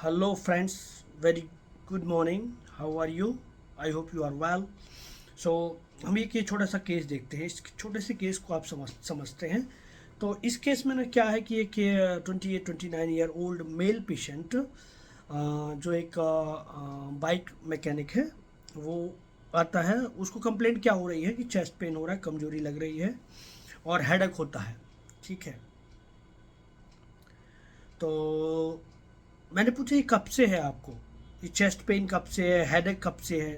Hello, friends. Very good morning. How are you? I hope you are well. So हम एक ये छोटा सा केस देखते हैं। इस छोटे से केस को आप समझते हैं। तो इस केस में ना क्या है कि एक 28-29 ईयर ओल्ड मेल पेशेंट जो एक बाइक मैकेनिक है, वो आता है। उसको कंप्लेंट क्या हो रही है कि चेस्ट पेन हो रहा है, कमजोरी लग रही है और हेडेक होता है। ठीक है। तो मैंने पूछा ये कब से है आपको, ये चेस्ट पेन कब से है, हेडेक कब से है।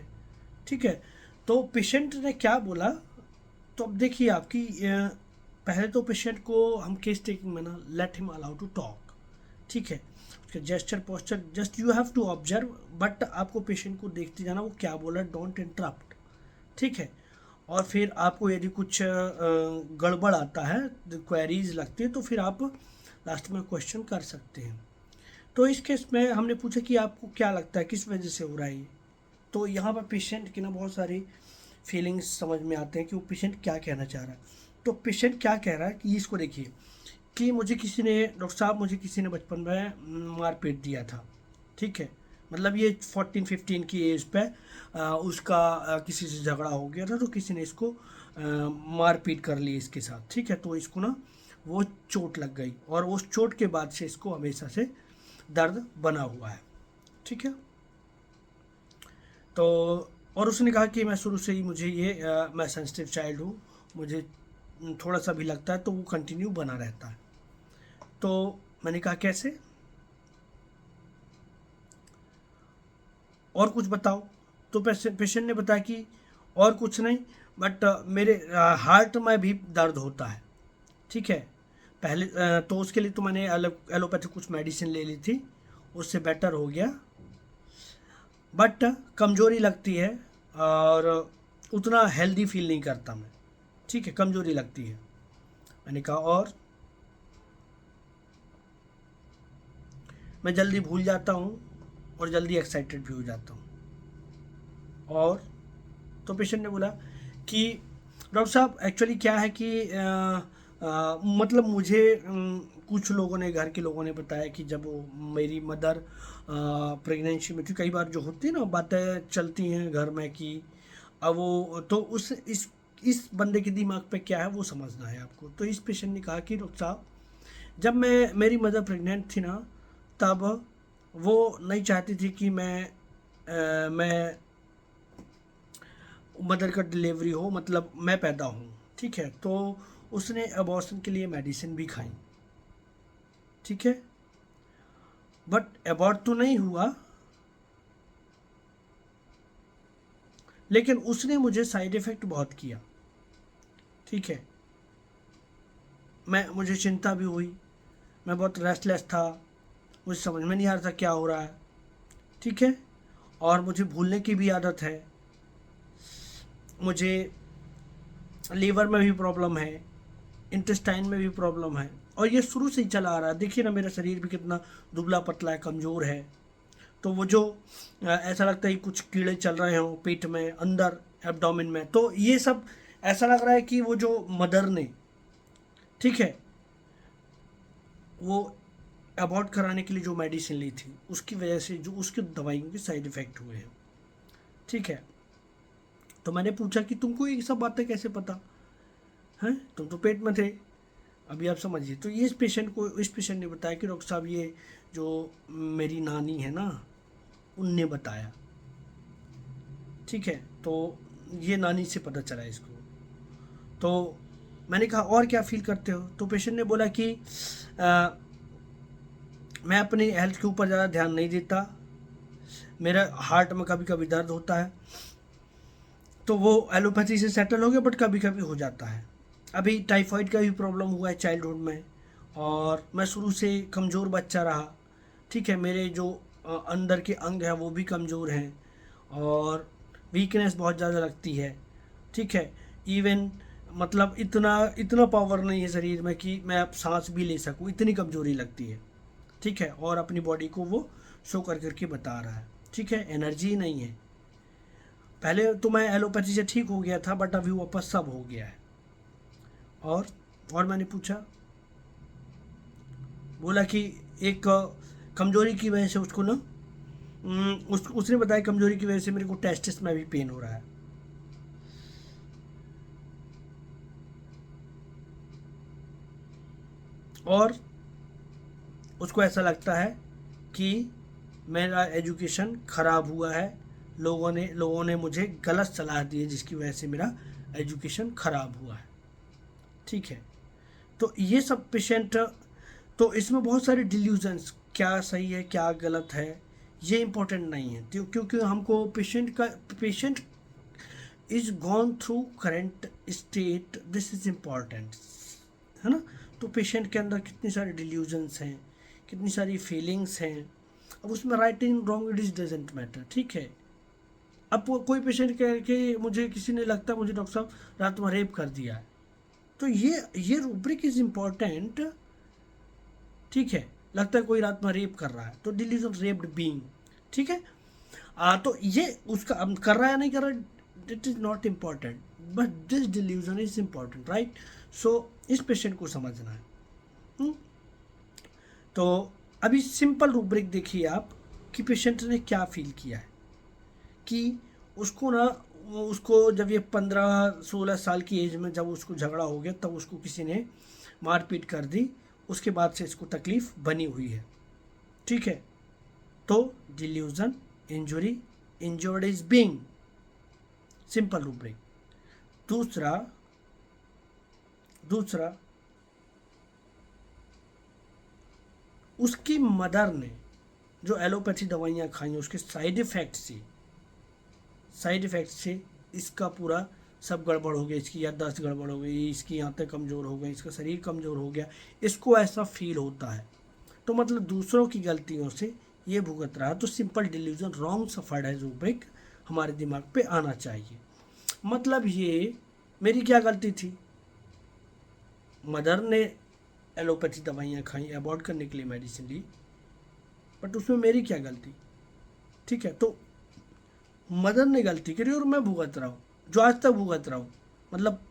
ठीक है। तो पेशेंट ने क्या बोला, तो अब देखिए आपकी पहले तो पेशेंट को हम केस टेकिंग में ना let him allow to talk. ठीक है। उसके gesture posture just you have to observe, but आपको पेशेंट को देखते जाना वो क्या बोला, डोंट इंटरप्ट। ठीक है। और फिर आपको यदि कुछ गड़बड़ आता है, क्वेरीज लगती है, तो फिर आप लास्ट में क्वेश्चन कर सकते हैं। तो इस केस में हमने पूछा कि आपको क्या लगता है किस वजह से हो रहा है ये। तो यहाँ पर पेशेंट की ना बहुत सारी फीलिंग्स समझ में आते हैं कि वो पेशेंट क्या कहना चाह रहा है। तो पेशेंट क्या कह रहा है कि इसको देखिए कि मुझे किसी ने, डॉक्टर साहब मुझे किसी ने बचपन में मारपीट दिया था। ठीक है। मतलब ये 14-15 की एज पे उसका किसी से झगड़ा हो गया था, तो किसी ने इसको मारपीट कर ली इसके साथ। ठीक है। तो इसको ना वो चोट लग गई और उस चोट के बाद से इसको हमेशा से दर्द बना हुआ है। ठीक है। तो और उसने कहा कि मैं शुरू से ही मुझे ये मैं सेंसिटिव चाइल्ड हूँ, मुझे थोड़ा सा भी लगता है तो वो कंटिन्यू बना रहता है। तो मैंने कहा कैसे, और कुछ बताओ। तो पेशेंट ने बताया कि और कुछ नहीं, बट मेरे हार्ट में भी दर्द होता है। ठीक है। पहले तो उसके लिए तो मैंने एलोपैथिक कुछ मेडिसिन ले ली थी, उससे बेटर हो गया, बट कमज़ोरी लगती है और उतना हेल्दी फील नहीं करता मैं। ठीक है, कमज़ोरी लगती है। मैंने कहा और मैं जल्दी भूल जाता हूँ और जल्दी एक्साइटेड भी हो जाता हूँ। और तो पेशेंट ने बोला कि डॉक्टर साहब एक्चुअली क्या है कि मतलब मुझे कुछ लोगों ने, घर के लोगों ने बताया कि जब वो मेरी मदर प्रेगनेंसी में थी, कई बार जो होती है ना बातें चलती हैं घर में कि अब वो तो उस इस बंदे के दिमाग पे क्या है वो समझना है आपको। तो इस पेशेंट ने कहा कि डॉक्टर साहब जब मैं मेरी मदर प्रेग्नेंट थी ना, तब वो नहीं चाहती थी कि मैं मदर का डिलीवरी हो, मतलब मैं पैदा हूँ। ठीक है। तो उसने अबॉर्शन के लिए मेडिसिन भी खाई। ठीक है। बट अबॉर्ट तो नहीं हुआ, लेकिन उसने मुझे साइड इफ़ेक्ट बहुत किया। ठीक है। मुझे चिंता भी हुई, मैं बहुत रेस्टलेस था, मुझे समझ में नहीं आ रहा था क्या हो रहा है। ठीक है। और मुझे भूलने की भी आदत है, मुझे लीवर में भी प्रॉब्लम है, इंटेस्टाइन में भी प्रॉब्लम है, और ये शुरू से ही चला आ रहा है। देखिए ना मेरा शरीर भी कितना दुबला पतला है, कमज़ोर है। तो वो जो ऐसा लगता है कि कुछ कीड़े चल रहे हों पेट में, अंदर एब्डोमेन में। तो ये सब ऐसा लग रहा है कि वो जो मदर ने, ठीक है, वो अबॉर्ट कराने के लिए जो मेडिसिन ली थी उसकी वजह से जो उसकी दवाइयों के साइड इफ़ेक्ट हुए हैं। ठीक है। तो मैंने पूछा कि तुमको ये सब बातें कैसे पता हैं, तुम तो पेट में थे। अभी आप समझिए। तो ये इस पेशेंट ने बताया कि डॉक्टर साहब ये जो मेरी नानी है ना, उनने बताया। ठीक है। तो ये नानी से पता चला इसको। तो मैंने कहा और क्या फील करते हो। तो पेशेंट ने बोला कि आ, मैं अपनी हेल्थ के ऊपर ज़्यादा ध्यान नहीं देता, मेरा हार्ट में कभी कभी दर्द होता है, तो वो एलोपैथी से सेटल हो गया, बट कभी कभी हो जाता है। अभी टाइफाइड का भी प्रॉब्लम हुआ है चाइल्डहुड में, और मैं शुरू से कमज़ोर बच्चा रहा। ठीक है। मेरे जो अंदर के अंग हैं वो भी कमज़ोर हैं, और वीकनेस बहुत ज़्यादा लगती है। ठीक है। इवन मतलब इतना इतना पावर नहीं है शरीर में कि मैं अब सांस भी ले सकूं, इतनी कमज़ोरी लगती है। ठीक है। और अपनी बॉडी को वो शो कर करके बता रहा है। ठीक है। एनर्जी नहीं है। पहले तो मैं एलोपैथी से ठीक हो गया था, बट अभी वापस सब हो गया है। और मैंने पूछा, बोला कि एक कमजोरी की वजह से उसको ना उसने बताया कमजोरी की वजह से मेरे को टेस्टिस में भी पेन हो रहा है। और उसको ऐसा लगता है कि मेरा एजुकेशन ख़राब हुआ है, लोगों ने मुझे गलत सलाह दी है जिसकी वजह से मेरा एजुकेशन ख़राब हुआ है। ठीक है, तो ये सब पेशेंट, तो इसमें बहुत सारे डिल्यूजन्स, क्या सही है क्या गलत है ये इम्पोर्टेंट नहीं है, क्योंकि हमको patient is gone through current state, this is important, है ना। तो पेशेंट के अंदर कितनी सारी डिल्यूजन्स हैं, कितनी सारी फीलिंग्स हैं। अब उसमें right and wrong it is doesn't matter, ठीक है। अब कोई पेशेंट कह के मुझे किसी ने लगता है मुझे डॉक्टर साहब रात में रेप कर दिया है, तो ये रूब्रिक इज इम्पॉर्टेंट, ठीक है। लगता है कोई रात में रेप कर रहा है तो डिल्यूजन रेप्ड बीइंग, ठीक है। तो ये उसका अब कर रहा है या नहीं कर रहा it is not important, but this delusion is important, right. So इस पेशेंट को समझना है। तो अभी सिंपल रूब्रिक देखिए आप कि पेशेंट ने क्या फील किया है कि उसको ना, उसको जब ये 15-16 साल की एज में जब उसको झगड़ा हो गया तब उसको किसी ने मारपीट कर दी, उसके बाद से इसको तकलीफ बनी हुई है, ठीक है। तो delusion, injury, injured is being, simple rubric. दूसरा उसकी मदर ने जो एलोपैथी दवाइयाँ खाई उसके साइड इफ़ेक्ट से इसका पूरा सब गड़बड़ हो गया, इसकी याददाश्त गड़बड़ हो गई, इसकी आंतें कमज़ोर हो गई, इसका शरीर कमज़ोर हो गया, इसको ऐसा फील होता है। तो मतलब दूसरों की गलतियों से ये भुगत रहा है, तो सिंपल डिल्यूजन रॉन्ग सफर्ड है रूब्रिक हमारे दिमाग पे आना चाहिए। मतलब ये मेरी क्या गलती थी, मदर ने एलोपैथी दवाइयाँ खाई, अवॉइड करने के लिए मेडिसिन ली, बट उसमें मेरी क्या गलती, ठीक है। तो मदर ने गलती करी और मैं भुगत रहा हूँ, जो आज तक भुगत रहा हूँ, मतलब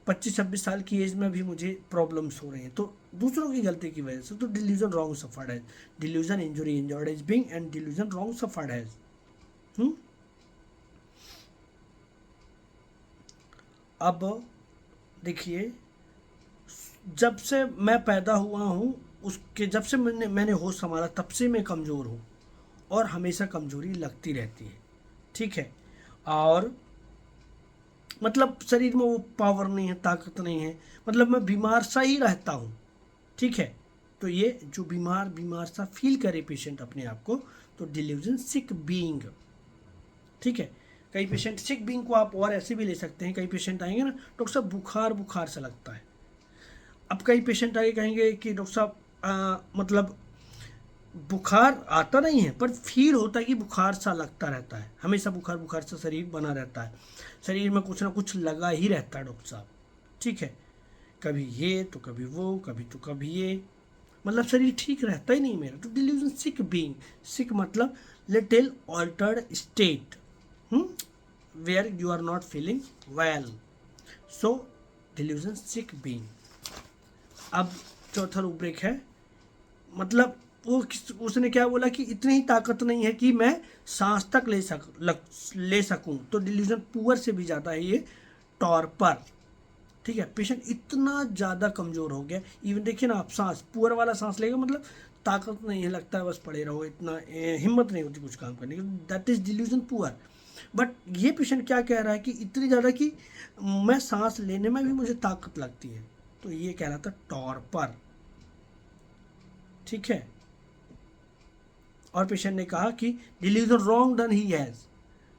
25-26 साल की एज में भी मुझे प्रॉब्लम्स हो रही हैं, तो दूसरों की गलती की वजह से। तो डिल्यूजन रॉन्ग सफर्ड है, delusion injury injured as being and delusion wrong suffered है। अब देखिए, जब से मैं पैदा हुआ हूँ उसके जब से मैंने होश संभाला तब से मैं कमज़ोर हूँ और हमेशा कमज़ोरी लगती रहती है, ठीक है। और मतलब शरीर में वो पावर नहीं है, ताकत नहीं है, मतलब मैं बीमार सा ही रहता हूँ, ठीक है। तो ये जो बीमार सा फील करे पेशेंट अपने आप को, तो डिल्यूजन सिक बीइंग, ठीक है। कई पेशेंट सिक बीइंग को आप और ऐसे भी ले सकते हैं, कई पेशेंट आएंगे ना डॉक्टर साहब बुखार सा लगता है। अब कई पेशेंट आगे कहेंगे कि डॉक्टर साहब मतलब बुखार आता नहीं है पर फील होता है कि बुखार सा लगता रहता है, हमेशा बुखार सा शरीर बना रहता है, शरीर में कुछ ना कुछ लगा ही रहता है डॉक्टर साहब, ठीक है। कभी ये तो कभी वो, कभी तो कभी ये, मतलब शरीर ठीक रहता ही नहीं मेरा। तो डिल्यूजन सिक बीइंग, सिक मतलब little altered state where you are not feeling well, so delusion sick being. अब चौथा रूब्रिक है, मतलब उसने क्या बोला कि इतनी ही ताकत नहीं है कि मैं सांस तक ले सकूं, तो डिल्यूजन पुअर से भी ज़्यादा है ये टॉर्पर, ठीक है। पेशेंट इतना ज़्यादा कमज़ोर हो गया, इवन देखिए ना आप, सांस पुअर वाला सांस लेगा मतलब ताकत नहीं है, लगता है बस पड़े रहो, इतना हिम्मत नहीं होती कुछ काम करने की, that is delusion poor. But ये पेशेंट क्या कह रहा है कि इतनी ज़्यादा कि मैं सांस लेने में भी मुझे ताकत लगती है, तो ये कह रहा था टॉर्पर, ठीक है। और पेशेंट ने कहा कि delusion wrong done he has,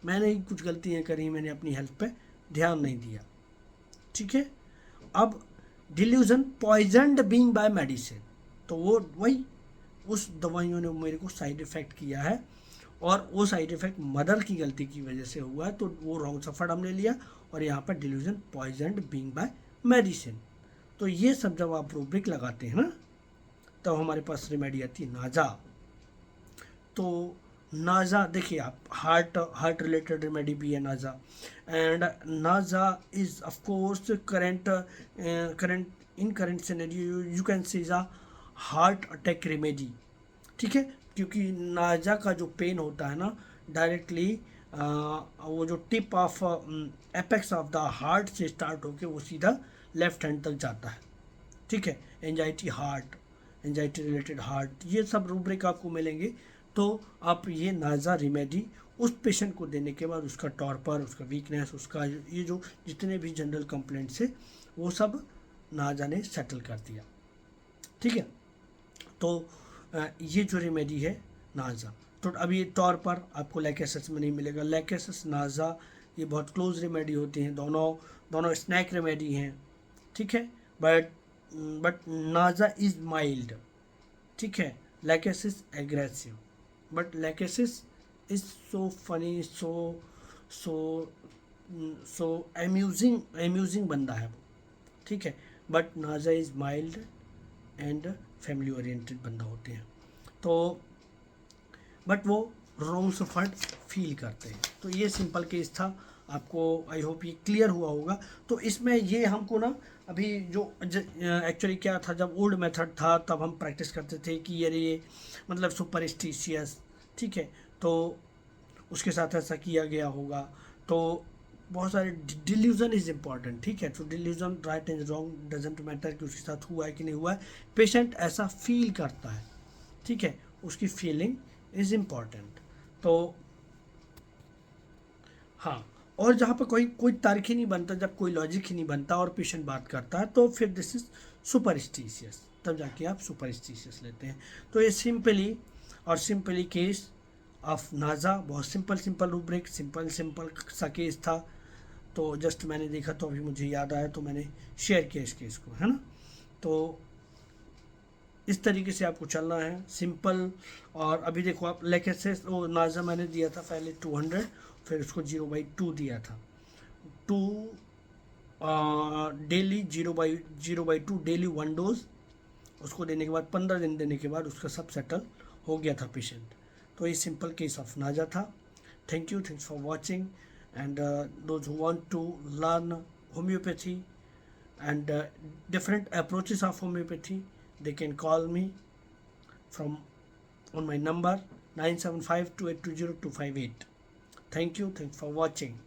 मैंने ही कुछ गलतियां करी, मैंने अपनी हेल्थ पे ध्यान नहीं दिया, ठीक है। अब delusion poisoned being by medicine, तो वो वही उस दवाइयों ने मेरे को साइड इफ़ेक्ट किया है और वो साइड इफ़ेक्ट मदर की गलती की वजह से हुआ है, तो वो रॉन्ग सफर हमने लिया। और यहाँ पर delusion poisoned being by medicine, तो ये सब जब आप रूब्रिक लगाते हैं ना तब हमारे पास रेमेडी आती है नाजा। तो नाजा देखिए आप, हार्ट रिलेटेड रेमेडी भी है नाजा, एंड नाजा is of course current in current scenario you can say is a heart attack remedy, ठीक है, क्योंकि नाजा का जो पेन होता है ना, डायरेक्टली वो जो tip of apex of the heart से स्टार्ट होके वो सीधा लेफ्ट हैंड तक जाता है। ठीक है, anxiety heart, anxiety related heart, ये सब रूब्रिक आपको मिलेंगे। तो आप ये नाजा रिमेडी उस पेशेंट को देने के बाद उसका टॉर्पर, उसका वीकनेस, उसका ये जो जितने भी जनरल कंप्लेंट्स है वो सब नाजा ने सेटल कर दिया। ठीक है, तो ये जो रेमेडी है नाजा, तो अभी टॉर पर आपको लैकेसिस में नहीं मिलेगा। लैकेसिस नाजा ये बहुत क्लोज रेमेडी होती हैं, दोनों स्नैक रेमेडी हैं। ठीक है, बट नाजा इज माइल्ड। ठीक है, lachesis aggressive, but lachesis is so funny, so so amusing बंदा है वो। ठीक है, बट नाजा is mild and family oriented बंदा होते हैं। तो बट वो रॉन्ग सफर्ड फील करते हैं। तो ये सिंपल केस था, आपको आई होप ये क्लियर हुआ होगा। तो इसमें ये हमको ना अभी जो एक्चुअली क्या था, जब ओल्ड मेथड था तब हम प्रैक्टिस करते थे कि ये मतलब सुपरस्टिशियस, ठीक है, तो उसके साथ ऐसा किया गया होगा। तो बहुत सारे डिल्यूजन इज इम्पॉर्टेंट। ठीक है, तो delusion right and wrong doesn't matter कि उसके साथ हुआ है कि नहीं हुआ है, पेशेंट ऐसा फील करता है। ठीक है, उसकी फीलिंग इज इम्पॉर्टेंट। तो हाँ, और जहाँ पर कोई कोई तर्क ही नहीं बनता, जब कोई लॉजिक ही नहीं बनता और पेशेंट बात करता है, तो फिर दिस इज सुपरस्टिशियस, तब जाके आप सुपरस्टिशियस लेते हैं। तो ये सिंपली केस ऑफ नाजा, बहुत सिंपल रूब्रिक, सिंपल सा केस था। तो जस्ट मैंने देखा तो अभी मुझे याद आया, तो मैंने शेयर किया इस केस को, है ना। तो इस तरीके से आपको चलना है, सिंपल। और अभी देखो आप लेकेसिस, वो नाजा मैंने दिया था पहले 200, फिर उसको 0/2 दिया था। 2 डेली 0/2 डेली 1 डोज, उसको देने के बाद 15 दिन देने के बाद उसका सब सेटल हो गया था पेशेंट। तो ये सिंपल केस ऑफ नाजा था। Thanks for watching, and those who want to learn homeopathy and different approaches of homeopathy, they can call me from on my number 9752820 258. Thanks for watching.